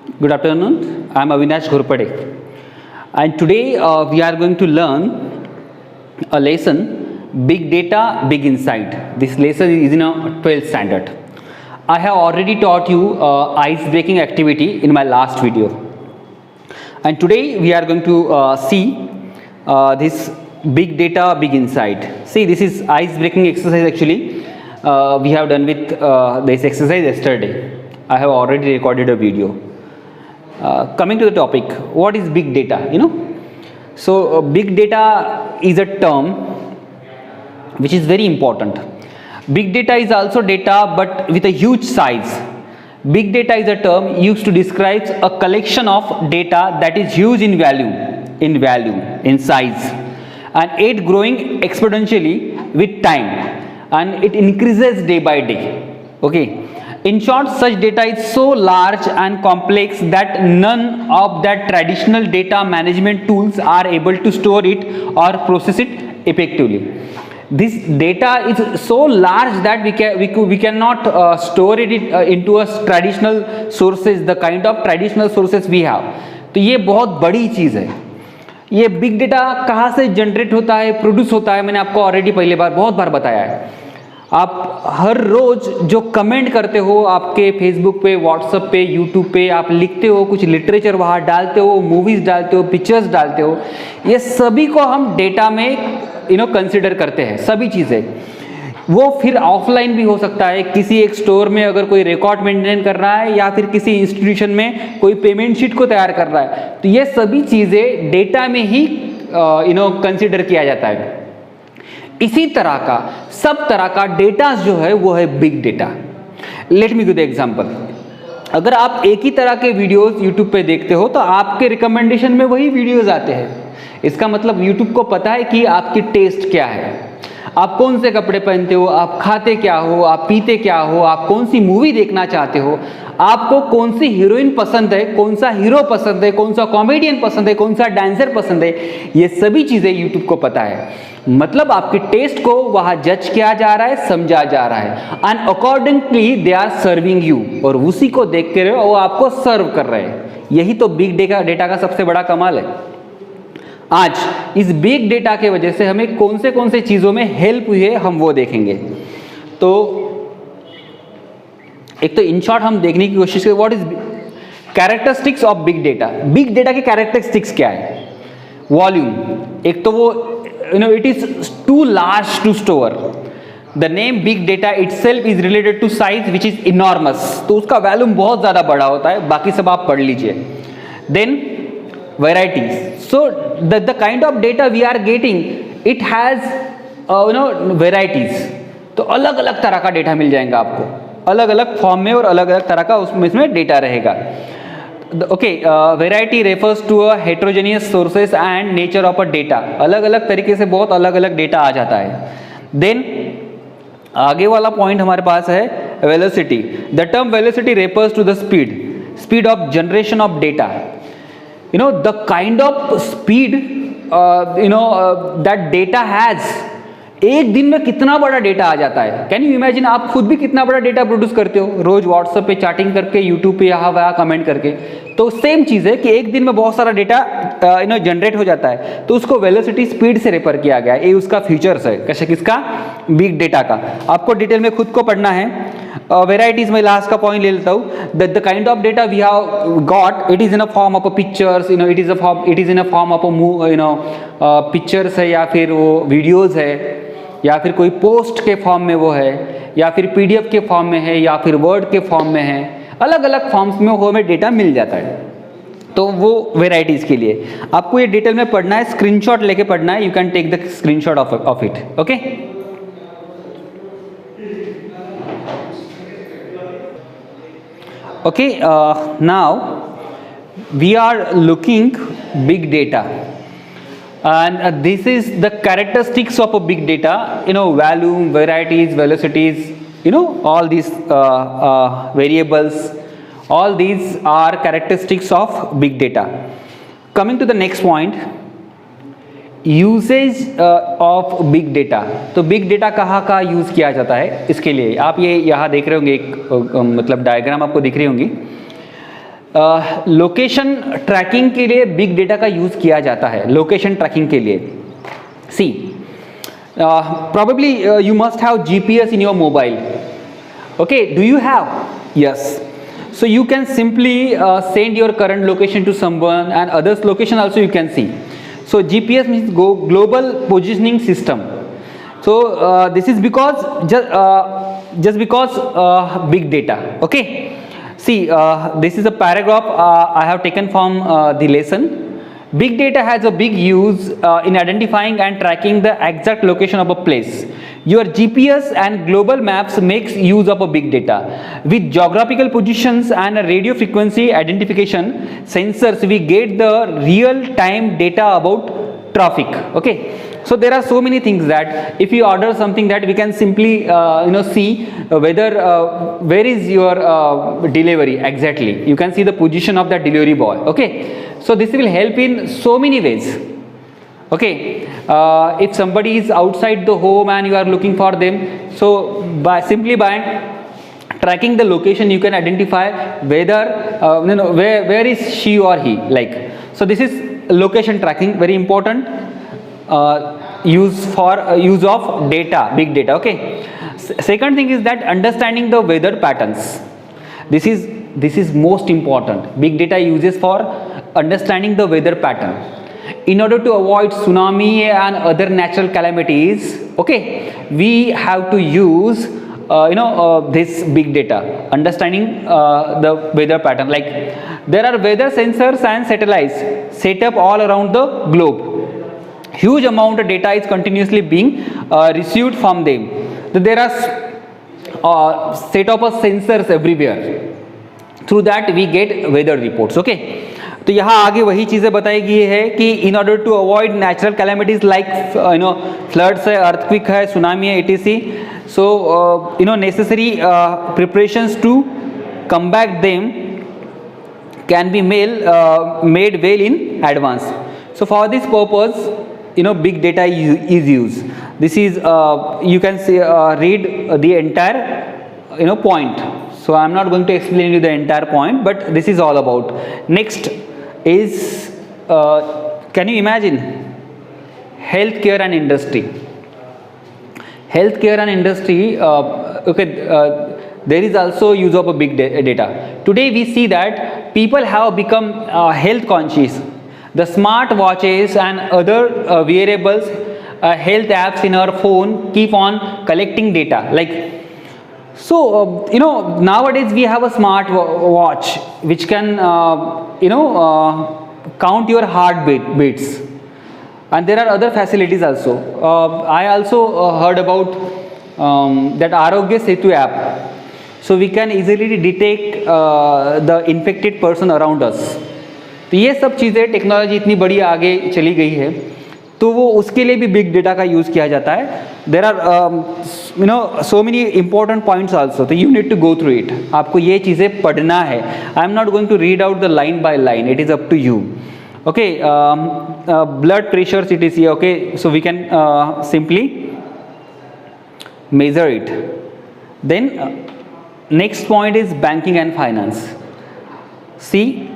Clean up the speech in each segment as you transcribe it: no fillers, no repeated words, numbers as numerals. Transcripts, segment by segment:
Good afternoon. I am Avinash Ghorpade, and today we are going to learn a lesson: Big Data, Big Insight. This lesson is in a 12th standard. I have already taught you ice-breaking activity in my last video, and today we are going to see this Big Data, Big Insight. See, this is ice-breaking exercise. Actually, we have done with this exercise yesterday. I have already recorded a video. Coming to the topic, what is big data? So big data is a term which is very important. Big data is also data, but with a huge size. Big data is a term used to describe a collection of data that is huge in value, in size, and it growing exponentially with time, and it increases day by day. Okay. In short, such data is so large and complex that none of that traditional data management tools are able to store it or process it effectively. This data is so large that we cannot store it into a traditional sources, the kind of traditional sources we have. तो ये बहुत बड़ी चीज़ है. ये big data कहाँ से generate होता है, प्रोड्यूस होता है, मैंने आपको ऑलरेडी बहुत बार बताया है. आप हर रोज जो कमेंट करते हो आपके फेसबुक पे, व्हाट्सएप पे, यूट्यूब पे, आप लिखते हो, कुछ लिटरेचर वहाँ डालते हो, मूवीज़ डालते हो, पिक्चर्स डालते हो, ये सभी को हम डेटा में कंसिडर करते हैं. सभी चीज़ें वो फिर ऑफलाइन भी हो सकता है, किसी एक स्टोर में अगर कोई रिकॉर्ड मेंटेन कर रहा है या फिर किसी इंस्टीट्यूशन में कोई पेमेंट शीट को तैयार कर रहा है, तो ये सभी चीज़ें डेटा में ही कंसिडर किया जाता है. इसी तरह का सब तरह का डेटा जो है वो है big data. Let me give the example. अगर आप एक ही तरह के वीडियोस यूट्यूब पे देखते हो तो आपके रिकमेंडेशन में वही वीडियोस आते हैं. इसका मतलब यूट्यूब को पता है कि आपकी टेस्ट क्या है, आप कौन से कपड़े पहनते हो, आप खाते क्या हो, आप पीते क्या हो, आप कौन सी मूवी देखना चाहते हो, आपको कौन सी हीरोइन पसंद है, कौन सा हीरो पसंद है, कौन सा कॉमेडियन पसंद है, कौन सा डांसर पसंद है, ये सभी चीज़ें यूट्यूब को पता है. मतलब आपके टेस्ट को वहाँ जज किया जा रहा है, समझा जा रहा है, and accordingly they are serving you, और उसी को देख के वो आपको सर्व कर रहे हैं. यही तो बिग डेटा का सबसे बड़ा कमाल है. आज इस बिग डेटा के वजह से हमें कौन से चीज़ों में हेल्प हुई है हम वो देखेंगे. तो एक तो इन शॉर्ट हम देखने की कोशिश करें what is characteristics of big data. Big data के कैरेक्टरिस्टिक्स क्या है? वॉल्यूम. एक तो वो it is too large to store. The name big data itself is related to size which is enormous. तो उसका वैल्यूम बहुत ज़्यादा बड़ा होता है. बाकी सब आप पढ़ लीजिए. Then varieties. So the kind of data we are getting, it has varieties. तो अलग अलग तरह का डेटा मिल जाएगा आपको, अलग अलग फॉर्म में और अलग अलग तरह का उसमें डेटा रहेगा. Okay, variety refers to a heterogeneous sources and nature of a data. अलग अलग तरीके से बहुत अलग अलग डेटा आ जाता है. Then आगे वाला पॉइंट हमारे पास है velocity. The term velocity refers to the speed of generation of data. The kind of speed that data has. एक दिन में कितना बड़ा डेटा आ जाता है. Can you imagine? आप खुद भी कितना बड़ा डेटा प्रोड्यूस करते हो रोज व्हाट्सएप पे चैटिंग करके, यूट्यूब पे यहाँ वहाँ कमेंट करके. तो सेम चीज़ है कि एक दिन में बहुत सारा डेटा जनरेट हो जाता है, तो उसको वेलोसिटी स्पीड से रेफर किया गया है. ये उसका फीचर्स है. कैसे? किसका? बिग डेटा का. आपको डिटेल में खुद को पढ़ना है. वेराइटीज में लास्ट का पॉइंट ले लेता हूँ. The kind of data we have got, it is in a form of a pictures, it is in a form of a pictures है, या फिर वो वीडियोज़ है, या फिर कोई पोस्ट के फॉर्म में वो है, या फिर पीडीएफ के फॉर्म में है, या फिर वर्ड के फॉर्म में है. अलग अलग फॉर्म्स में वो हमें डेटा मिल जाता है. तो वो वेराइटीज़ के लिए आपको ये डिटेल में पढ़ना है, स्क्रीनशॉट लेके पढ़ना है. You can take the screenshot of it. Okay. Okay, now we are looking big data, and this is the characteristics of a big data. Volume, varieties, velocities, all these variables, all these are characteristics of big data. Coming to the next point, usages of big data. तो big data कहाँ कहाँ use किया जाता है इसके लिए आप ये यहाँ देख रहे होंगे, एक मतलब डायग्राम आपको दिख रही होंगी. लोकेशन ट्रैकिंग के लिए बिग डेटा का यूज़ किया जाता है, लोकेशन ट्रैकिंग के लिए. सी probably you must have GPS in your mobile. Okay, do you have? Yes. So you can simply send your current location to someone, and others location also you can see. So GPS means global positioning system. So this is because just because big data. Okay, see this is a paragraph I have taken from the lesson. Big data has a big use in identifying and tracking the exact location of a place. Your GPS and global maps makes use of a big data. With geographical positions and a radio frequency identification sensors, we get the real-time data about traffic. Okay. So there are so many things that if you order something that we can simply see whether where is your delivery exactly. You can see the position of that delivery boy. Okay. So this will help in so many ways. Okay, if somebody is outside the home and you are looking for them, so simply by tracking the location you can identify whether where is she or he, like. So this is location tracking, very important use of data, big data. Okay. Second thing is that understanding the weather patterns. This is most important. Big data uses for understanding the weather pattern. In order to avoid tsunami and other natural calamities, okay, we have to use this big data, understanding the weather pattern. Like there are weather sensors and satellites set up all around the globe. Huge amount of data is continuously being received from them. So there are set up of sensors everywhere. Through that we get weather reports. Okay. तो यहाँ आगे वही चीज़ें बताई गई है कि in order to avoid natural calamities like floods है, अर्थक्वेक है, सुनामी है, etc. So necessary preparations to combat them can be made well in advance. So for this purpose, big data is used. This is you can say read the entire point. So I am not going to explain you the entire point, but this is all about. Next is can you imagine healthcare and industry? Healthcare and industry. There is also use of a big data. Today we see that people have become health conscious. The smart watches and other wearables, health apps in our phone keep on collecting data. Like so, nowadays we have a smart watch which can count your heartbeats, and there are other facilities also. I also heard about that Arogya Setu app. So we can easily detect the infected person around us. तो ये सब चीज़ें technology इतनी बड़ी आगे चली गई है, तो वो उसके लिए भी बिग डेटा का यूज़ किया जाता है. There are so many important points also, तो you need to go through it. आपको ये चीज़ें पढ़ना है. I am not going to read out the line by line, it is up to you. Okay, blood pressure CTC. Okay, so we can simply measure it. Then next point is banking and finance. See,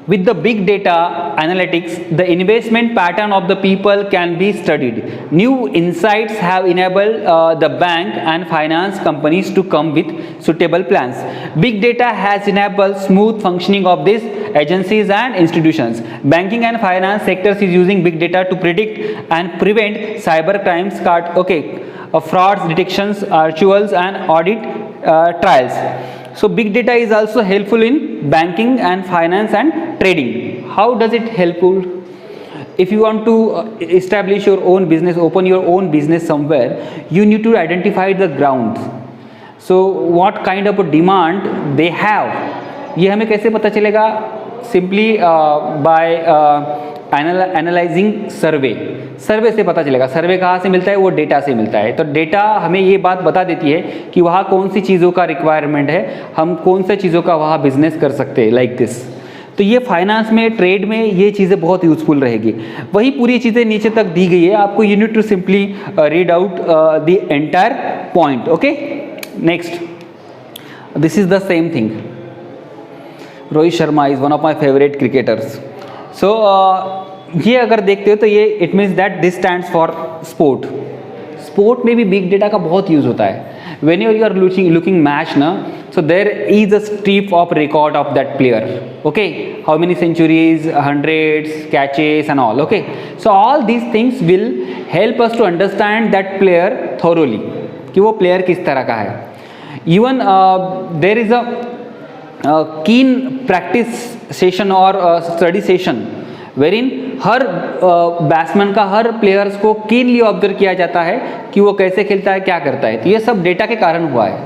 with the big data analytics, the investment pattern of the people can be studied. New insights have enabled the bank and finance companies to come with suitable plans. Big data has enabled smooth functioning of these agencies and institutions. Banking and finance sectors is using big data to predict and prevent cyber crimes, frauds detections, rituals and audit trials. So big data is also helpful in banking and finance and trading. How does it helpful? If you want to establish your own business, open your own business somewhere, you need to identify the grounds. So what kind of a demand they have, ये हमें कैसे पता चलेगा? Simply by analysing सर्वे से पता चलेगा. सर्वे कहाँ से मिलता है? वो डेटा से मिलता है. तो डेटा हमें ये बात बता देती है कि वहाँ कौन सी चीज़ों का रिक्वायरमेंट है, हम कौन से चीज़ों का वहाँ बिजनेस कर सकते हैं, लाइक दिस. तो ये फाइनेंस में, ट्रेड में ये चीज़ें बहुत यूज़फुल रहेगी. वही पूरी चीज़ें नीचे तक दी गई है आपको. You need to simply read out the entire point. Okay, next, this is the same thing. Rohit Sharma is one of my favourite cricketers. So ये अगर देखते हो तो ये it means that this stands for sport. Sport में भी big data का बहुत यूज़ होता है. When you are looking match ना, so there is a strip of record of that player. Okay, how many centuries, hundreds, catches and all. Okay, so all these things will help us to understand that player thoroughly कि वो player किस तरह का है. Even there is a keen practice session or study session wherein her batsman का, हर players को keenly observe किया जाता है कि वो कैसे खेलता है, क्या करता है. तो ये सब डेटा के कारण हुआ है.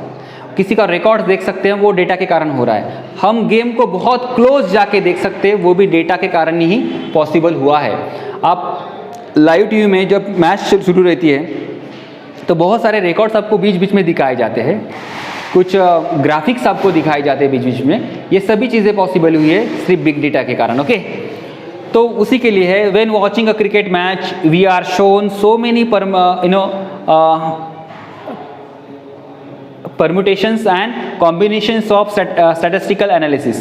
किसी का रिकॉर्ड देख सकते हैं, वो डेटा के कारण हो रहा है. हम गेम को बहुत क्लोज जाके देख सकते हैं, वो भी डेटा के कारण ही पॉसिबल हुआ है. आप लाइव टीवी में जब मैच शुरू रहती है तो बहुत सारे रिकॉर्ड्स आपको बीच बीच में दिखाए जाते हैं, कुछ ग्राफिक्स आपको दिखाए जाते हैं बीच बीच में. ये सभी चीज़ें पॉसिबल हुई है सिर्फ बिग डेटा के कारण. ओके, तो उसी के लिए है when watching a cricket match we are shown so many permutations and combinations of statistical analysis.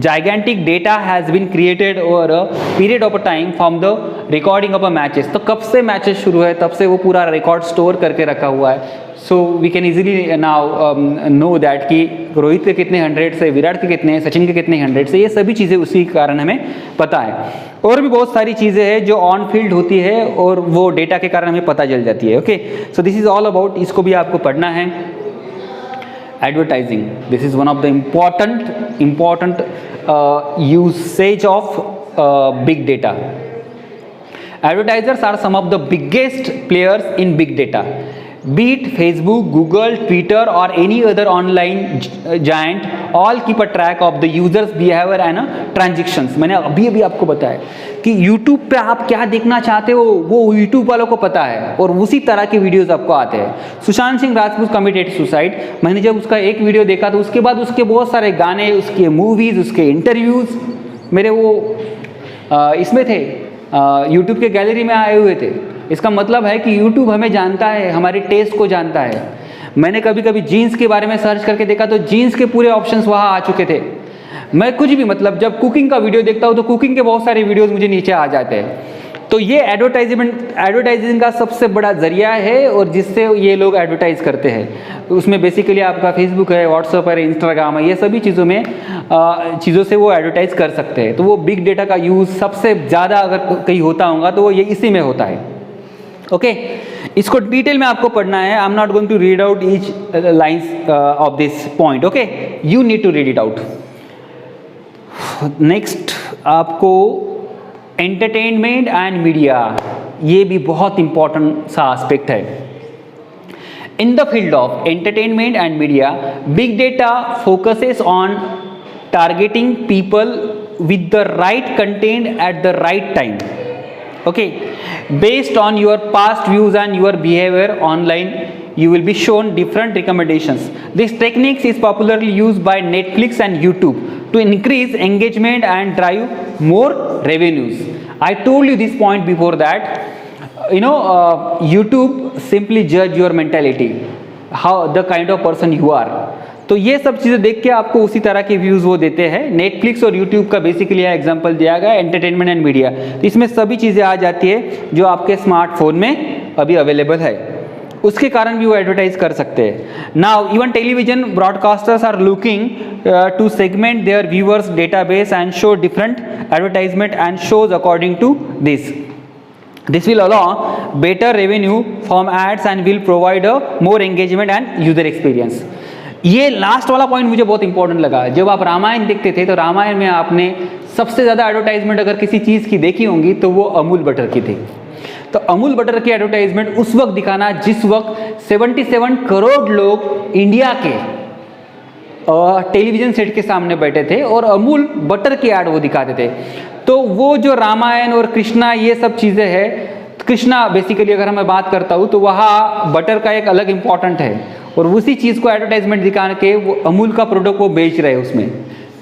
Gigantic data has been created over a period of a time from the recording of a matches. तो कब से matches शुरू है तब से वो पूरा record store करके रखा हुआ है. So we can easily now know that कि रोहित के कितने 100 से, विराट के कितने, सचिन के कितने 100 से, ये सभी चीज़ें उसी कारण हमें पता है. और भी बहुत सारी चीज़ें हैं जो ऑन फील्ड होती है और वो डेटा के कारण हमें पता चल जाती है. Okay, so this is all about, इसको भी आपको पढ़ना है. Advertising, this is one of the important usage of big data. Advertisers are some of the biggest players in big data. Be it Facebook, Google, Twitter or any other online giant, all keep a track of the users' behavior and transactions. मैंने अभी आपको बताया कि YouTube पे आप क्या देखना चाहते हो वो YouTube वालों को पता है और उसी तरह के वीडियोस आपको आते हैं. सुशांत सिंह राजपूत कमिटेड सुसाइड, मैंने जब उसका एक वीडियो देखा तो उसके बाद उसके बहुत सारे गाने, उसके मूवीज़, उसके इंटरव्यूज़ मेरे वो इसमें थे, YouTube के गैलरी में आए हुए थे. इसका मतलब है कि YouTube हमें जानता है, हमारे टेस्ट को जानता है. मैंने कभी कभी जीन्स के बारे में सर्च करके देखा तो जीन्स के पूरे ऑप्शंस वहाँ आ चुके थे. मैं कुछ भी मतलब जब कुकिंग का वीडियो देखता हूँ तो कुकिंग के बहुत सारे वीडियोस मुझे नीचे आ जाते हैं. तो ये एडवर्टाइजिंग का सबसे बड़ा जरिया है और जिससे ये लोग एडवर्टाइज करते हैं. उसमें बेसिकली आपका फेसबुक है, व्हाट्सएप है, इंस्टाग्राम है, ये सभी चीज़ों से वो एडवर्टाइज कर सकते हैं. तो वो बिग डेटा का यूज़ सबसे ज़्यादा अगर कहीं होता होगा तो वो ये इसी में होता है. ओके, इसको डिटेल में आपको पढ़ना है. I am not going to read out each lines of this point. Okay, you need to read it out. Next आपको एंटरटेनमेंट एंड मीडिया, ये भी बहुत इंपॉर्टेंट सा एस्पेक्ट है. In the field of entertainment and media, big data focuses on targeting people with the right content at the right time. Okay, based on your past views and your behavior online, you will be shown different recommendations. This technique is popularly used by Netflix and YouTube to increase engagement and drive more revenues. I told you this point before that, YouTube simply judge your mentality, how the kind of person you are. तो ये सब चीज़ें देख के आपको उसी तरह के व्यूज़ वो देते हैं. नेटफ्लिक्स और यूट्यूब का बेसिकली यहाँ एग्जांपल दिया गया, एंटरटेनमेंट एंड मीडिया. तो इसमें सभी चीज़ें आ जाती है जो आपके स्मार्टफोन में अभी अवेलेबल है, उसके कारण भी वो एडवर्टाइज कर सकते हैं. Now even television broadcasters are looking to segment their viewers database and show different advertisement and shows according to this. This will allow better revenue from ads and will provide a more engagement and user experience. ये last वाला point मुझे बहुत important लगा. जब आप रामायण देखते थे तो रामायण में आपने सबसे ज़्यादा एडवर्टाइजमेंट अगर किसी चीज़ की देखी होंगी तो वो अमूल बटर की थी. तो अमूल बटर की एडवर्टाइजमेंट उस वक्त दिखाना जिस वक्त 77 करोड़ लोग इंडिया के टेलीविज़न सेट के सामने बैठे थे और अमूल बटर की ऐड वो दिखाते थे. तो वो जो रामायण और कृष्णा ये सब चीज़ें हैं, कृष्णा बेसिकली अगर मैं बात करता हूँ तो वहाँ बटर का एक अलग इम्पॉर्टेंट है और उसी चीज़ को एडवर्टाइजमेंट दिखा के वो अमूल का प्रोडक्ट वो बेच रहे हैं उसमें.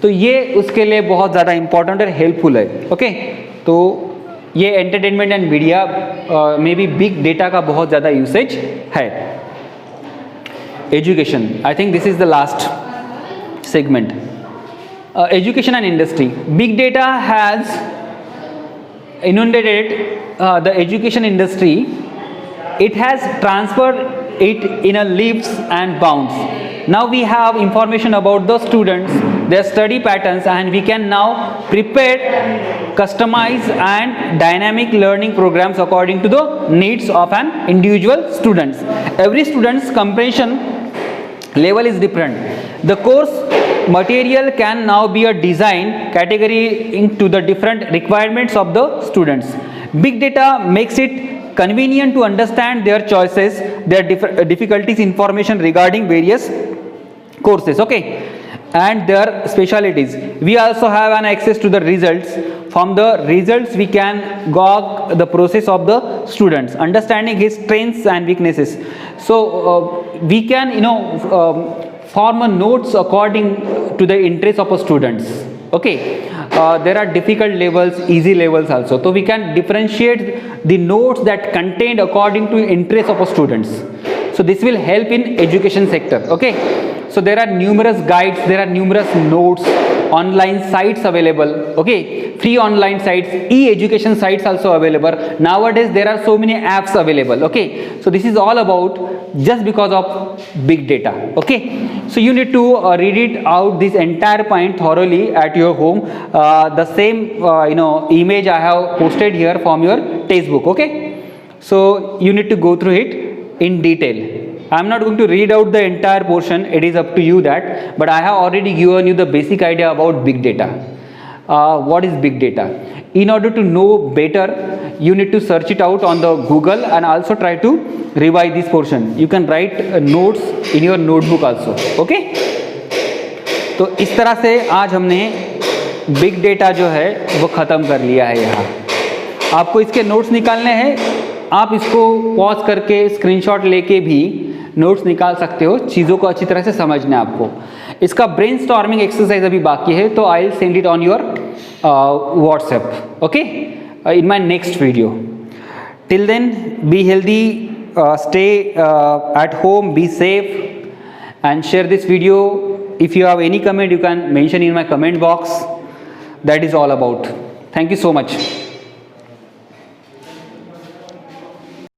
तो ये उसके लिए बहुत ज़्यादा इंपॉर्टेंट और हेल्पफुल है. ओके, तो ये एंटरटेनमेंट एंड मीडिया में भी बिग डेटा का बहुत ज़्यादा यूसेज है. Education, I think this is the last segment. Education and industry. Big data has inundated the education industry. It has transferred it in a leaps and bounds. Now we have information about the students, their study patterns, and we can now prepare, customize and dynamic learning programs according to the needs of an individual students. Every student's comprehension level is different. The course material can now be a design category into the different requirements of the students. Big data makes it convenient to understand their choices, their difficulties, information regarding various courses, okay, and their specialities. We also have an access to the results. From the results we can gauge the process of the students, understanding his strengths and weaknesses. So we can form a notes according to the interest of a students, okay. There are difficult levels, easy levels also, so we can differentiate the notes that contained according to interest of a students. So this will help in education sector, okay. So there are numerous guides, there are numerous notes, online sites available, okay, free online sites, e-education sites also available. Nowadays there are so many apps available, okay. So this is all about just because of big data, okay. So you need to read it out this entire point thoroughly at your home. The same image I have posted here from your textbook, okay. So you need to go through it in detail. I am not going to read out the entire portion, it is up to you that, but I have already given you the basic idea about big data. What is big data? In order to know better, you need to search it out on the Google and also try to revise this portion. You can write notes in your notebook also, okay? तो इस तरह से आज हमने big data जो है वो ख़त्म कर लिया है। यहाँ आपको इसके नोट्स निकालने हैं, आप इसको पॉज करके स्क्रीनशॉट लेके भी नोट्स निकाल सकते हो, चीज़ों को अच्छी तरह से समझना है आपको। इसका ब्रेनस्टॉर्मिंग एक्सरसाइज अभी बाकी है, तो I will send it on your WhatsApp, okay, in my next video. Till then be healthy, stay at home, be safe and share this video. If you have any comment, you can mention in my comment box. That is all about. Thank you so much.